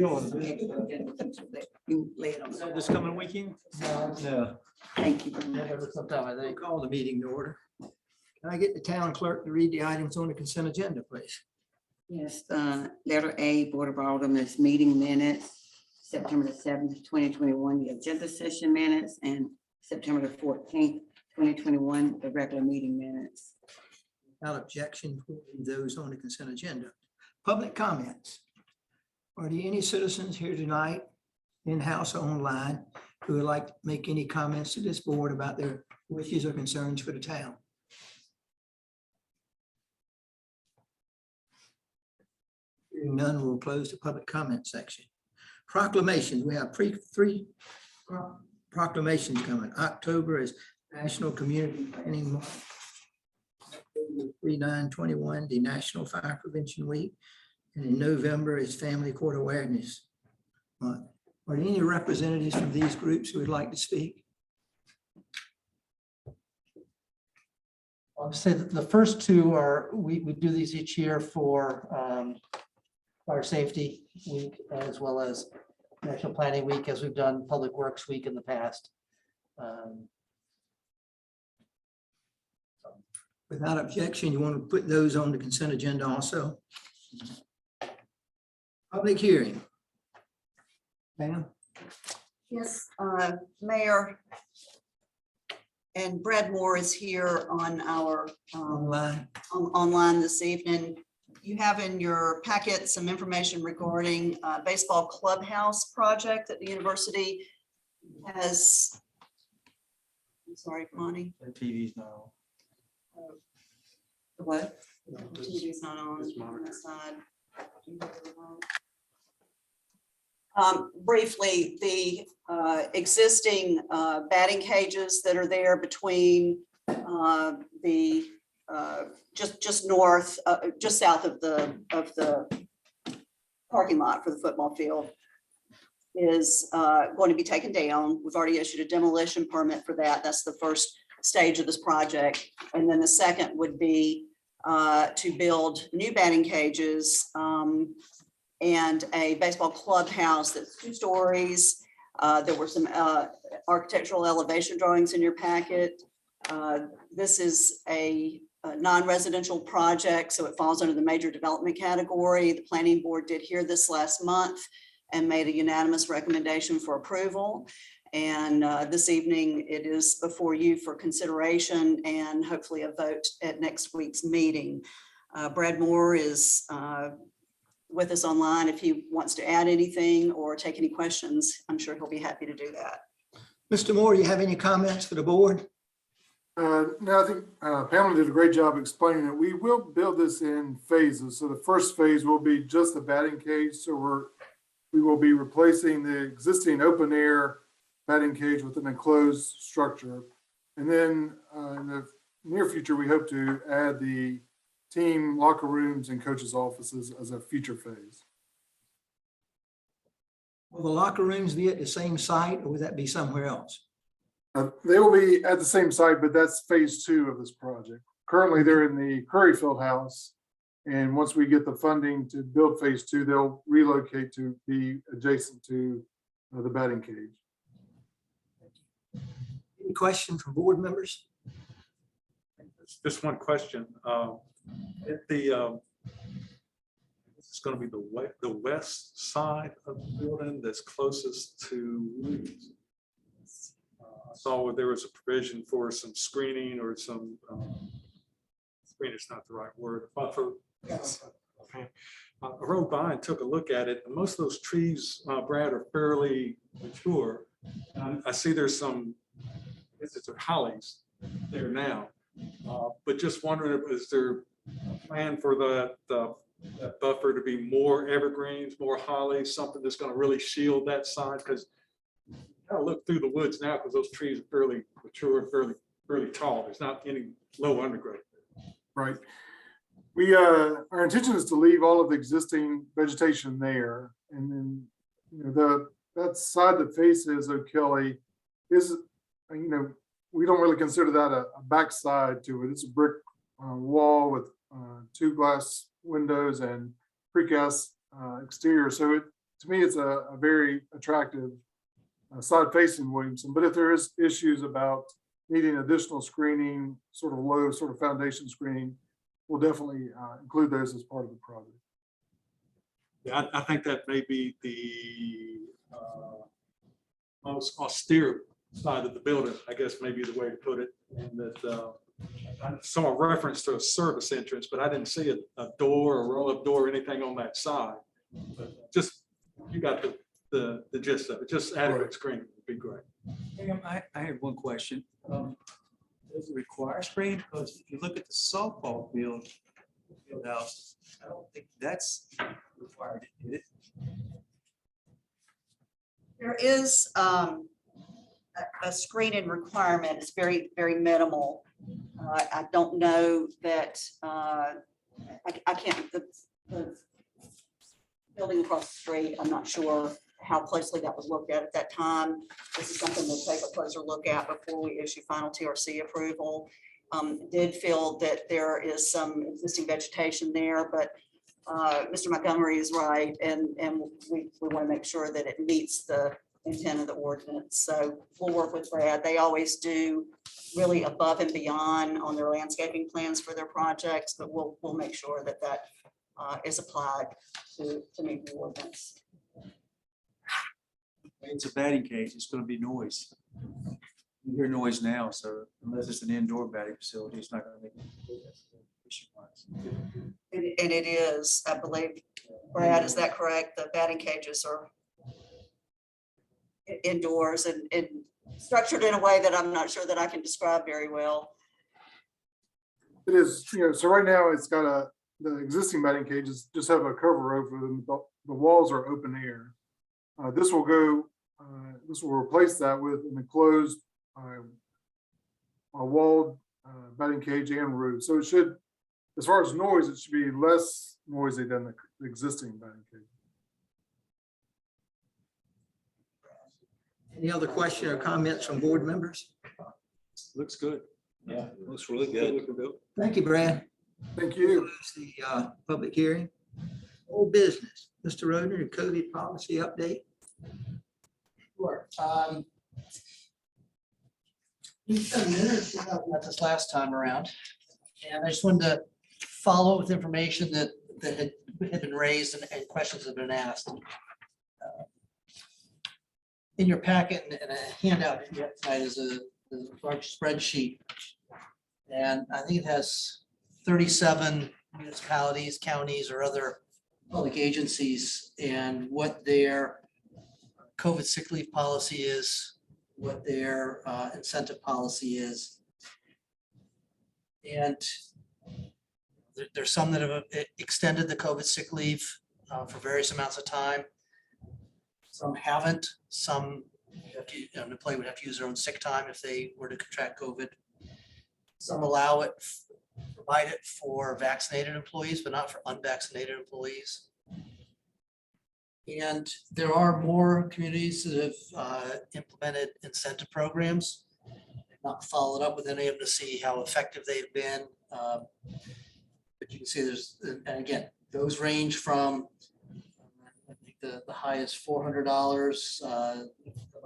You lay it on. So this coming weekend? No. Thank you. Sometime I think. Call the meeting to order. Can I get the town clerk to read the items on the consent agenda, please? Yes, letter A, Board of Aldermen meeting minutes, September the 7th, 2021, the agenda session minutes, and September the 14th, 2021, the regular meeting minutes. Without objection, we'll leave those on the consent agenda. Public comments. Are there any citizens here tonight, in-house or online, who would like to make any comments to this board about their wishes or concerns for the town? Hearing none, we'll close the public comment section. Proclamations. We have three proclamations coming. October is National Community Planning Month. 3/9/21, the National Fire Prevention Week. And in November is Family Court Awareness Month. Are there any representatives from these groups who would like to speak? I'll say that the first two are, we do these each year for Fire Safety Week as well as National Planning Week, as we've done Public Works Week in the past. Without objection, you want to put those on the consent agenda also? Public hearing. Ma'am? Yes, Mayor. And Brad Moore is here on our Online. online this evening. You have in your packet some information regarding baseball clubhouse project that the university has. I'm sorry, Connie. The TV's now. The what? No, The this- TV's not on this on monitor. that side. Briefly, the existing batting cages that are there between the just north, just south of the parking lot for the football field is going to be taken down. We've already issued a demolition permit for that. That's the first stage of this project. And then the second would be to build new batting cages and a baseball clubhouse that's 2 stories. There were some architectural elevation drawings in your packet. This is a non-residential project, so it falls under the major development category. The planning board did hear this last month and made a unanimous recommendation for approval. And this evening, it is before you for consideration and hopefully a vote at next week's meeting. Brad Moore is with us online. If he wants to add anything or take any questions, I'm sure he'll be happy to do that. Mr. Moore, you have any comments for the board? No, I think Pamela did a great job explaining it. We will build this in phases. So the first phase will be just the batting cage. So we will be replacing the existing open air batting cage with an enclosed structure. And then in the near future, we hope to add the team locker rooms and coaches' offices as a future phase. Will the locker rooms be at the same site or would that be somewhere else? They will be at the same site, but that's phase 2 of this project. Currently, they're in the Curry Field House. And once we get the funding to build phase 2, they'll relocate to be adjacent to the batting cage. Any questions from board members? Just one question. At the it's going to be the west side of the building that's closest to. I saw where there was a provision for some screening or some screen is not the right word, buffer. Yes. Okay. I rode by and took a look at it. And most of those trees, Brad, are fairly mature. I see there's some, it's hollies there now. But just wondering, is there a plan for that buffer to be more evergreens, more hollies, something that's going to really shield that side? Because I look through the woods now because those trees are fairly mature, fairly tall. There's not any low undergrowth. Right. We our intention is to leave all of the existing vegetation there, and then that side that faces O'Kelly is we don't really consider that a backside to it. It's a brick wall with 2 glass windows and precast exterior, so to me, it's a very attractive side facing Williamson. But if there is issues about needing additional screening, sort of low, sort of foundation screening, we'll definitely include those as part of the project. Yeah, I think that may be the most austere side of the building, I guess maybe the way to put it. And that I saw a reference to a service entrance, but I didn't see a door or roll-up door or anything on that side. But just, you got the gist of it. Just adequate screening would be great. I have one question. Does it require screen? Because if you look at the softball field house, I don't think that's required, is it? There is a screening requirement. It's very, very minimal. I don't know that, I can't, the building across the street, I'm not sure how closely that was looked at that time. This is something we'll take a closer look at before we issue final TRC approval. Did feel that there is some existing vegetation there, but Mr. Montgomery is right, and we want to make sure that it meets the intent of the ordinance. So we'll work with Brad. They always do really above and beyond on their landscaping plans for their projects, but we'll make sure that that is applied to meet the ordinance. It's a batting cage. It's going to be noise. You hear noise now, so unless it's an indoor batting facility, it's not going to make any issue-wise. And it is, I believe, Brad, is that correct? The batting cages are indoors and structured in a way that I'm not sure that I can describe very well. It is, so right now it's got the existing batting cages just have a cover over them. The walls are open air. This will replace that with an enclosed a walled batting cage and roof. So it should, as far as noise, it should be less noisy than the existing batting cage. Any other question or comments from board members? Looks good. Yeah, looks really good. Thank you, Brad. Thank you. Close the public hearing. Old business, Mr. Rodner, COVID policy update. Sure. We spent a minute or two talking about this last time around, and I just wanted to follow with information that had been raised and questions have been asked. In your packet and a handout tonight is a large spreadsheet, and I think it has 37 municipalities, counties, or other public agencies, and what their COVID sick leave policy is, what their incentive policy is. And there's some that have extended the COVID sick leave for various amounts of time. Some haven't. Some an employee would have to use their own sick time if they were to contract COVID. Some allow it, provide it for vaccinated employees, but not for unvaccinated employees. And there are more communities that have implemented incentive programs. I've not followed up with any of them to see how effective they've been. But you can see there's, and again, those range from, I think the highest $400,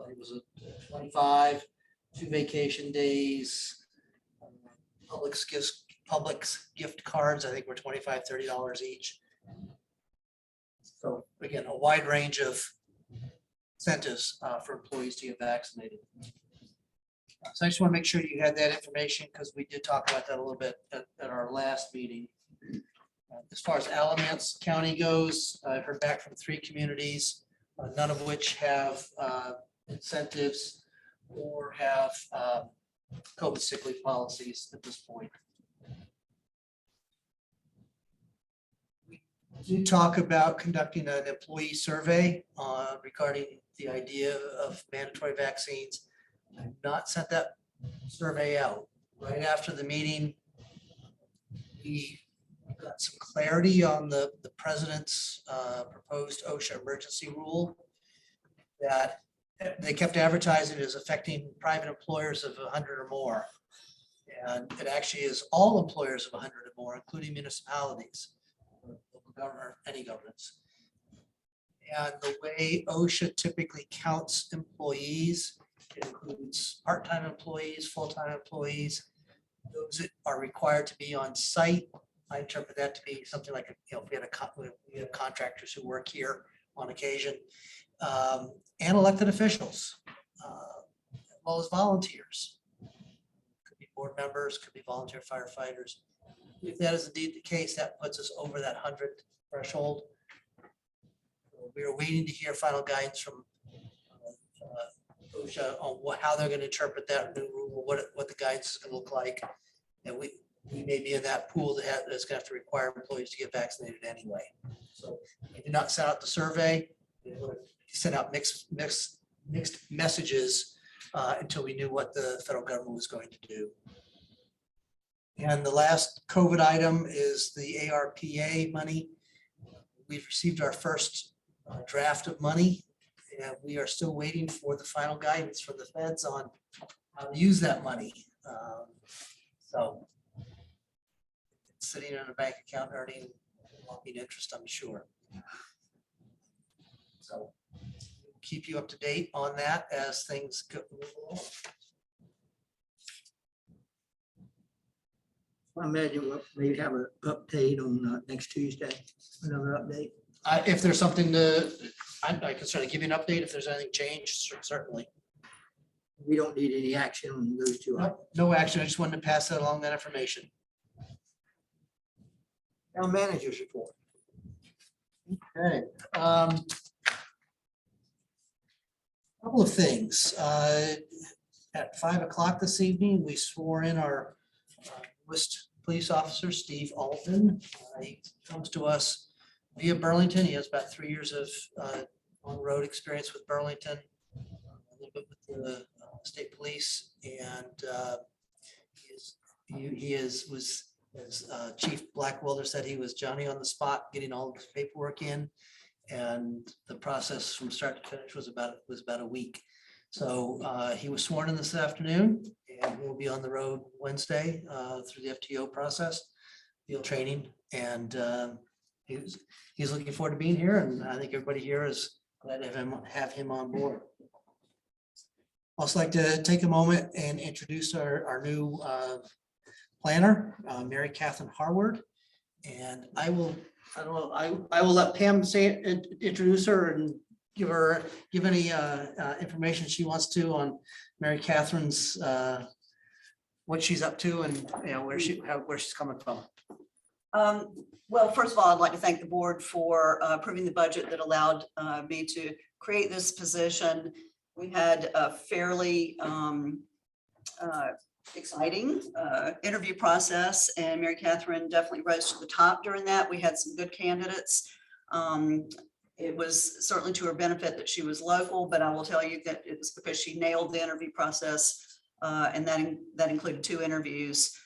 it was a 25, 2 vacation days, Publix gift cards, I think were $25, $30 each. So again, a wide range of incentives for employees to get vaccinated. So I just want to make sure you had that information because we did talk about that a little bit at our last meeting. As far as Alamance County goes, I've heard back from 3 communities, none of which have incentives or have COVID sick leave policies at this point. We did talk about conducting an employee survey regarding the idea of mandatory vaccines. I've not sent that survey out. Right after the meeting, we got some clarity on the president's proposed OSHA emergency rule that they kept advertising as affecting private employers of 100 or more. And it actually is all employers of 100 or more, including municipalities, local government, any governments. And the way OSHA typically counts employees, it includes part-time employees, full-time employees. Those that are required to be on site. I interpret that to be something like, if we had we have contractors who work here on occasion. And elected officials, as well as volunteers. Could be board members, could be volunteer firefighters. If that is indeed the case, that puts us over that 100 threshold. We are waiting to hear final guidance from OSHA on how they're going to interpret that new rule, what the guidance is going to look like. And we may be in that pool that's going to have to require employees to get vaccinated anyway. So we did not send out the survey. We sent out mixed messages until we knew what the federal government was going to do. And the last COVID item is the ARPA money. We've received our first draft of money, and we are still waiting for the final guidance from the feds on how to use that money. So it's sitting in a bank account earning interest, I'm sure. So keep you up to date on that as things go along. I imagine we'll maybe have an update on next Tuesday, another update. If there's something to, I can certainly give you an update if there's anything changed, certainly. We don't need any action on those two items. No action. I just wanted to pass that along, that information. Town managers report. Okay. Couple of things. At 5 o'clock this evening, we swore in our newest police officer, Steve Aldermen. He comes to us via Burlington. He has about 3 years of on-road experience with Burlington, a little bit with the state police, and was, as Chief Blackwelder said, he was Johnny on the spot, getting all of his paperwork in, and the process from start to finish was about a week. So he was sworn in this afternoon, and we'll be on the road Wednesday through the FTO process, field training, and he's looking forward to being here, and I think everybody here is glad to have him on board. Also like to take a moment and introduce our new planner, Mary Catherine Harward, and I will let Pam introduce her and give any information she wants to on Mary Catherine's what she's up to and where she's coming from. Well, first of all, I'd like to thank the board for approving the budget that allowed me to create this position. We had a fairly exciting interview process, and Mary Catherine definitely rose to the top during that. We had some good candidates. It was certainly to her benefit that she was local, but I will tell you that it was because she nailed the interview process, and that included 2 interviews.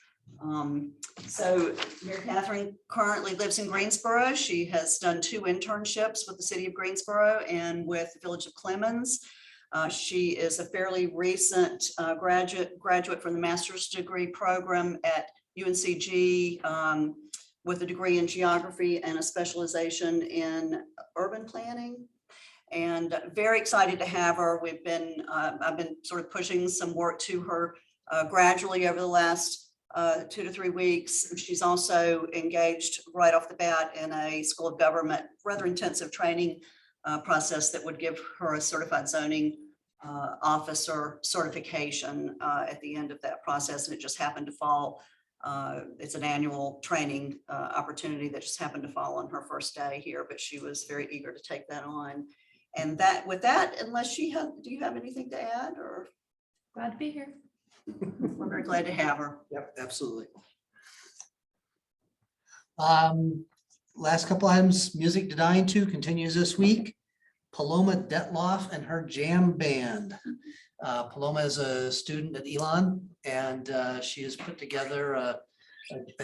So Mary Catherine currently lives in Greensboro. She has done 2 internships with the city of Greensboro and with the village of Clemens. She is a fairly recent graduate from the master's degree program at UNCG with a degree in geography and a specialization in urban planning. And very excited to have her. I've been sort of pushing some work to her gradually over the last 2 to 3 weeks. She's also engaged right off the bat in a school of government, rather intensive training process that would give her a certified zoning officer certification at the end of that process. And it just happened to fall. It's an annual training opportunity that just happened to fall on her first day here, but she was very eager to take that on. And with that, unless do you have anything to add, or? Glad to be here. We're very glad to have her. Yep, absolutely. Last couple items, Music to Dying To continues this week. Paloma Detloff and her jam band. Paloma is a student at Elon, and she has put together a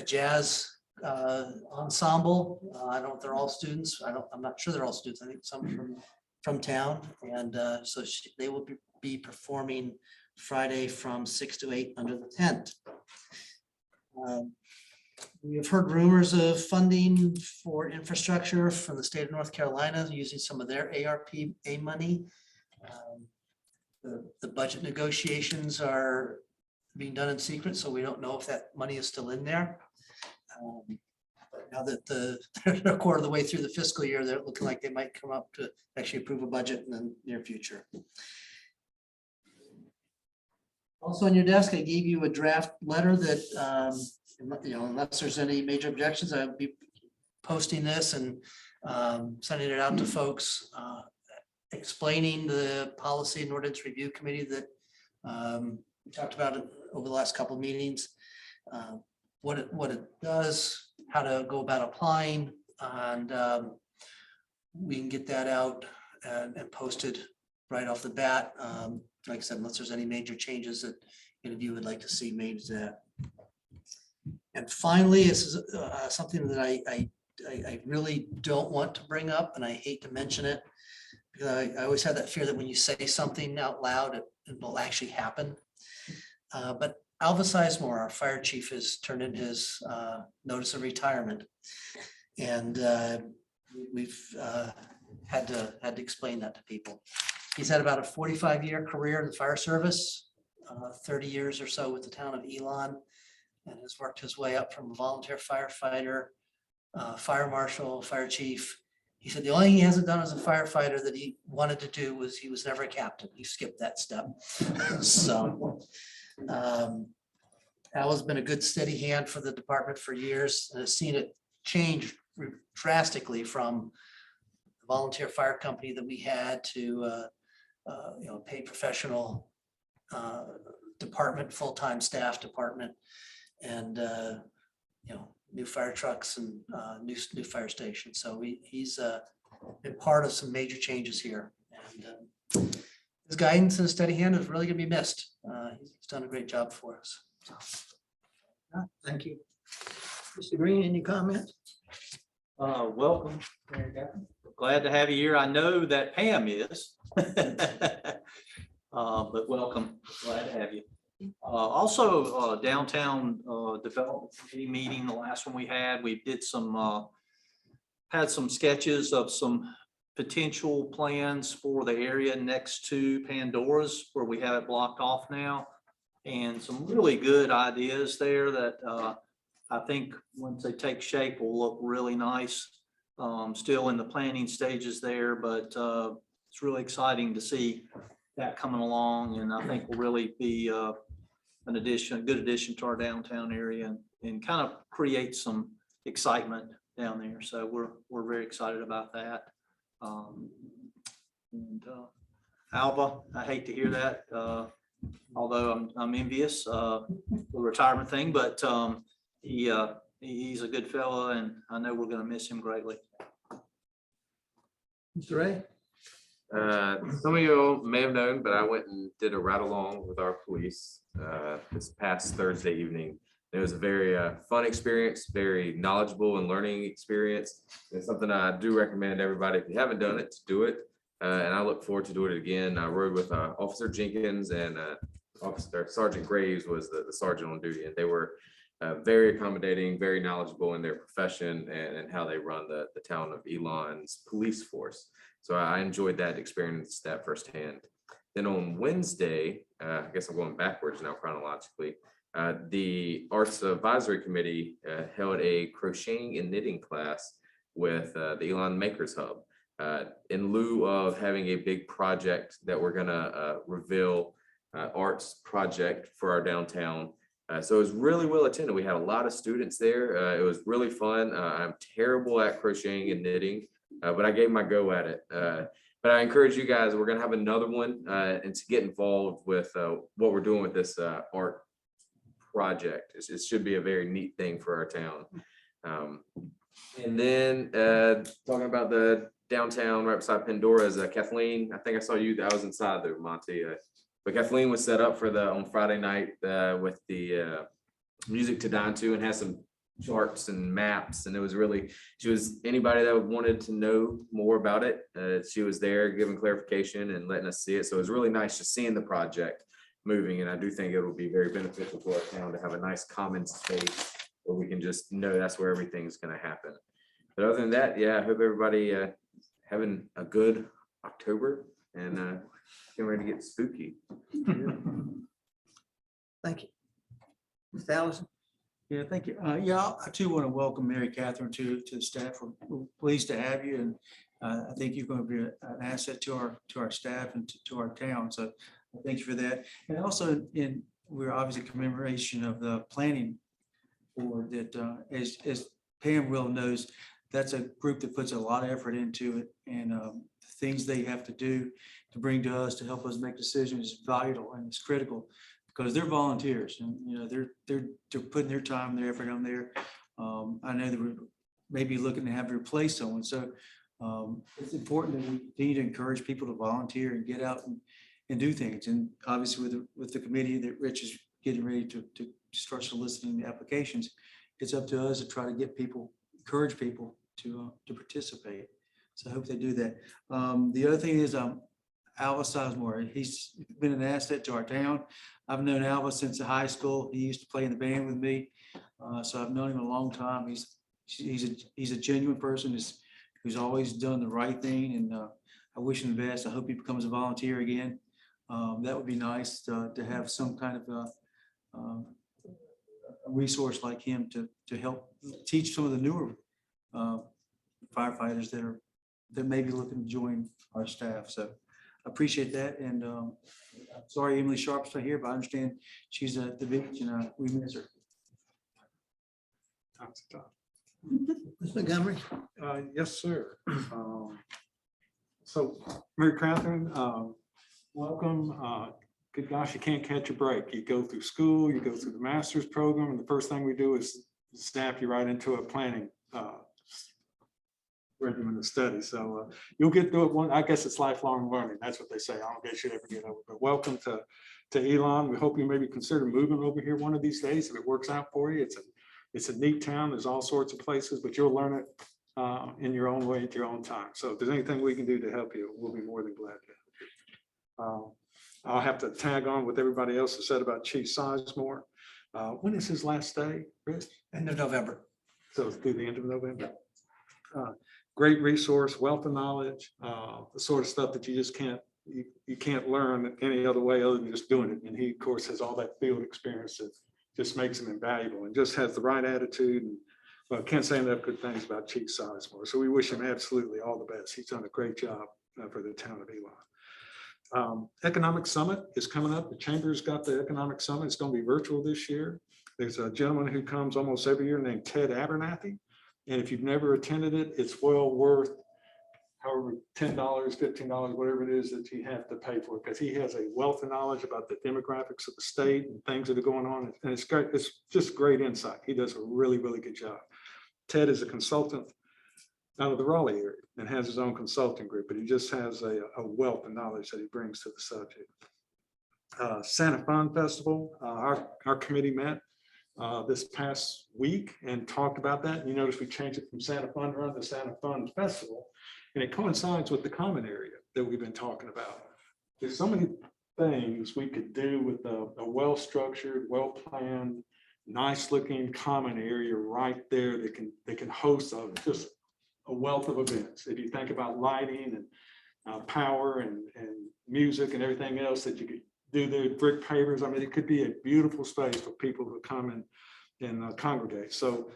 jazz ensemble. I don't know if they're all students. I'm not sure they're all students. I think some from town, and so they will be performing Friday from 6 to 8 under the tent. We have heard rumors of funding for infrastructure from the state of North Carolina using some of their ARPA money. The budget negotiations are being done in secret, so we don't know if that money is still in there. But now that they're a quarter of the way through the fiscal year, they're looking like they might come up to actually approve a budget in the near future. Also on your desk, I gave you a draft letter that, unless there's any major objections, I'll be posting this and sending it out to folks, explaining the policy and ordinance review committee that we talked about it over the last couple of meetings, what it does, how to go about applying, and we can get that out and posted right off the bat. Like I said, unless there's any major changes that any of you would like to see made to that. And finally, this is something that I really don't want to bring up, and I hate to mention it, because I always have that fear that when you say something out loud, it will actually happen. But Alva Sizemore, our fire chief, has turned in his notice of retirement. And we've had to explain that to people. He's had about a 45-year career in the fire service, 30 years or so with the town of Elon, and has worked his way up from a volunteer firefighter, fire marshal, fire chief. He said the only thing he hasn't done as a firefighter that he wanted to do was he was never a captain. He skipped that step. So Al has been a good steady hand for the department for years and has seen it change drastically from the volunteer fire company that we had to paid professional department, full-time staff department, and new fire trucks and new fire stations. So he's been part of some major changes here, and his guidance and steady hand is really going to be missed. He's done a great job for us. So. Thank you. Mr. Green, any comments? Welcome. Glad to have you here. I know that Pam is. But welcome. Glad to have you. Also, downtown development committee meeting, the last one we had did some had some sketches of some potential plans for the area next to Pandora's, where we have it blocked off now, and some really good ideas there that I think once they take shape will look really nice. Still in the planning stages there, but it's really exciting to see that coming along, and I think will really be a good addition to our downtown area, and kind of create some excitement down there. So we're very excited about that. Alva, I hate to hear that, although I'm envious of the retirement thing, but he's a good fellow, and I know we're going to miss him greatly. Mr. Ray? Some of you all may have known, but I went and did a ride along with our police this past Thursday evening. It was a very fun experience, very knowledgeable and learning experience. It's something I do recommend everybody, if you haven't done it, to do it. And I look forward to doing it again. I rode with Officer Jenkins, and Sergeant Graves was the sergeant on duty, and they were very accommodating, very knowledgeable in their profession and how they run the town of Elon's police force. So I enjoyed that experience, that firsthand. Then on Wednesday, I guess I'm going backwards now chronologically, the Arts Advisory Committee held a crocheting and knitting class with the Elon Makers Hub. In lieu of having a big project that we're gonna reveal, arts project for our downtown. So it was really well attended. We had a lot of students there. It was really fun. I'm terrible at crocheting and knitting, but I gave my go at it. But I encourage you guys, we're gonna have another one and to get involved with what we're doing with this art project. It should be a very neat thing for our town. And then talking about the downtown right beside Pandora's, Kathleen, I think I saw you, I was inside there, Monty. But Kathleen was set up for on Friday night with the music to dine to, and has some charts and maps, and it was really, anybody that wanted to know more about it, she was there giving clarification and letting us see it. So it was really nice just seeing the project moving, and I do think it will be very beneficial to our town to have a nice common space where we can just know that's where everything's gonna happen. But other than that, yeah, I hope everybody having a good October and getting ready to get spooky. Thank you. Mr. Allison? Yeah, thank you. Yeah, I too want to welcome Mary Catherine to the staff. We're pleased to have you, and I think you're going to be an asset to our staff and to our town. So thank you for that. And also, we're obviously commemoration of the planning board that, as Pam well knows, that's a group that puts a lot of effort into it, and the things they have to do to bring to us to help us make decisions is vital and it's critical. Because they're volunteers and, you know, they're putting their time, their effort on there. I know that we're maybe looking to have to replace someone. So it's important that we continue to encourage people to volunteer and get out and do things. And obviously with the committee that Rich is getting ready to start soliciting the applications, it's up to us to try to get people, encourage people to participate. So I hope they do that. The other thing is Alva Sizemore. He's been an asset to our town. I've known Alva since the high school. He used to play in the band with me. So I've known him a long time. He's a genuine person who's always done the right thing. And I wish him the best. I hope he becomes a volunteer again. That would be nice to have some kind of a resource like him to help teach some of the newer firefighters that may be looking to join our staff. So I appreciate that. And I'm sorry Emily Sharp's not here, but I understand she's at the beach and we miss her. Ms. Montgomery? Yes, sir. So Mary Catherine, welcome. Good gosh, you can't catch a break. You go through school, you go through the master's program, and the first thing we do is snap you right into a planning regimen of study. So you'll get through it one. I guess it's lifelong learning. That's what they say. I don't guess you'd ever get over. But welcome to Elon. We hope you maybe consider moving over here one of these days if it works out for you. It's a neat town. There's all sorts of places, but you'll learn it in your own way at your own time. So if there's anything we can do to help you, we'll be more than glad to. I'll have to tag on with everybody else has said about Chief Sizemore. When is his last day, Rich? End of November. So it's through the end of November. Great resource, wealth of knowledge, the sort of stuff that you just can't learn any other way other than just doing it. And he, of course, has all that field experience that just makes him invaluable and just has the right attitude. And well, can't say enough good things about Chief Sizemore. So we wish him absolutely all the best. He's done a great job for the town of Elon. Economic Summit is coming up. The Chamber's got the Economic Summit. It's going to be virtual this year. There's a gentleman who comes almost every year named Ted Abernathy. And if you've never attended it, it's well worth however $10, $15, whatever it is that you have to pay for it, because he has a wealth of knowledge about the demographics of the state and things that are going on. And it's great. It's just great insight. He does a really, really good job. Ted is a consultant out of the Raleigh area and has his own consulting group, but he just has a wealth of knowledge that he brings to the subject. Santa Fun Festival, our committee met this past week and talked about that. You notice we changed it from Santa Fun Run to Santa Fun Festival, and it coincides with the common area that we've been talking about. There's so many things we could do with a well-structured, well-planned, nice-looking common area right there that can host just a wealth of events. If you think about lighting and power and music and everything else that you could do the brick pavers. I mean, it could be a beautiful space for people to come and congregate. So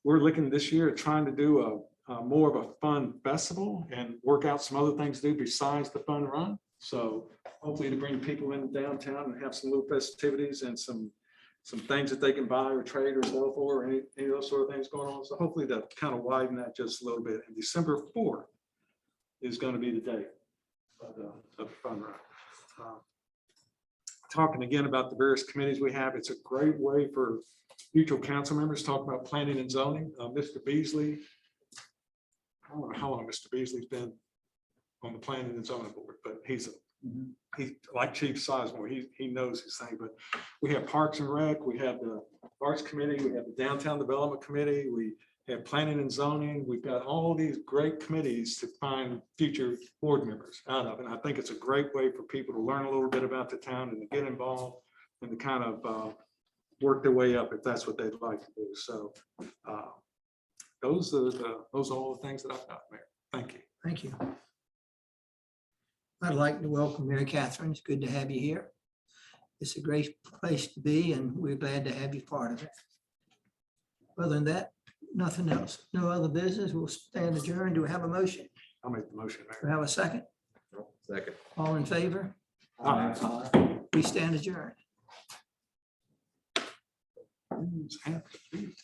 we're looking this year at trying to do more of a fun festival and work out some other things to do besides the fun run. So hopefully to bring people in downtown and have some little festivities and some things that they can buy or trade or sell for, or any of those sort of things going on. So hopefully to kind of widen that just a little bit. And December 4th is going to be the day of the fun run. Talking again about the various committees we have, it's a great way for future council members to talk about planning and zoning. Mr. Beasley, I don't know how long Mr. Beasley's been on the planning and zoning board, but he's like Chief Sizemore, he knows his thing. But we have Parks and Rec, we have the Arts Committee, we have the Downtown Development Committee, we have planning and zoning. We've got all these great committees to find future board members out of. And I think it's a great way for people to learn a little bit about the town and to get involved and to kind of work their way up if that's what they'd like to do. So those are all the things that I've got, Mayor. Thank you. Thank you. I'd like to welcome Mary Catherine. It's good to have you here. It's a great place to be, and we're glad to have you part of it. Other than that, nothing else. No other business. We'll stand adjourned. Do we have a motion? I'll make the motion, Do we Mayor. have a second? Second. All in favor? Aye. We stand adjourned. Have to be.